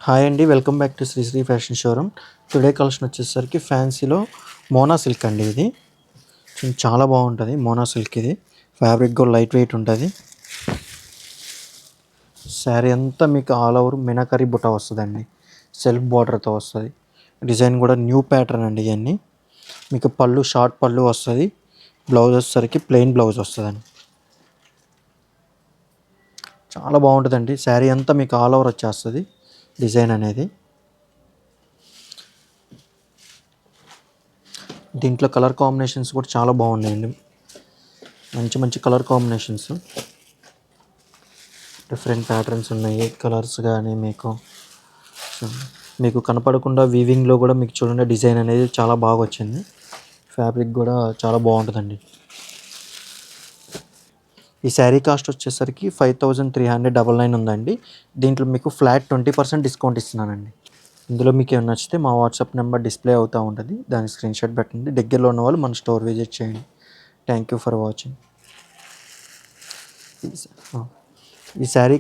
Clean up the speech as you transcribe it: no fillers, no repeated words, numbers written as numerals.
Hi అండి, welcome back to Sri Sri fashion showroom. Today collection వచ్చేసరికి ఫ్యాన్సీలో మోనా సిల్క్ అండి. ఇది చాలా బాగుంటుంది. మోనా సిల్క్ ఇది ఫ్యాబ్రిక్ కూడా లైట్ వెయిట్ ఉంటుంది. శారీ అంతా మీకు ఆల్ ఓవర్ మినాకరీ బుట్ట వస్తుందండి. సెల్ఫ్ బార్డర్తో వస్తుంది. డిజైన్ కూడా న్యూ ప్యాటర్న్ అండి. ఇవన్నీ మీకు పళ్ళు షార్ట్ పళ్ళు వస్తుంది. బ్లౌజ్ వచ్చేసరికి ప్లెయిన్ బ్లౌజ్ వస్తుందండి. చాలా బాగుంటుందండి. శారీ అంతా మీకు ఆల్ ఓవర్ వచ్చేస్తుంది డిజైన్ అనేది. దీంట్లో కలర్ కాంబినేషన్స్ కూడా చాలా బాగున్నాయండి. మంచి మంచి కలర్ కాంబినేషన్స్, డిఫరెంట్ ప్యాటర్న్స్ ఉన్నాయి. కలర్స్ కానీ మీకు కనపడకుండా వీవింగ్లో కూడా మీకు చూడండి డిజైన్ అనేది చాలా బాగా వచ్చింది. ఫ్యాబ్రిక్ కూడా చాలా బాగుంటుందండి. ఈ శారీ కాస్ట్ వచ్చేసరికి 5399 ఉందండి. దీంట్లో మీకు ఫ్లాట్ 20% డిస్కౌంట్ ఇస్తున్నానండి. ఇందులో మీకు ఏమైనా నచ్చితే మా వాట్సాప్ నెంబర్ డిస్ప్లే అవుతూ ఉంటుంది. దాని స్క్రీన్ షాట్ పెట్టండి. దగ్గరలో ఉన్న వాళ్ళు మన స్టోర్ విజిట్ చేయండి. Thank you for watching. ఈ శారీ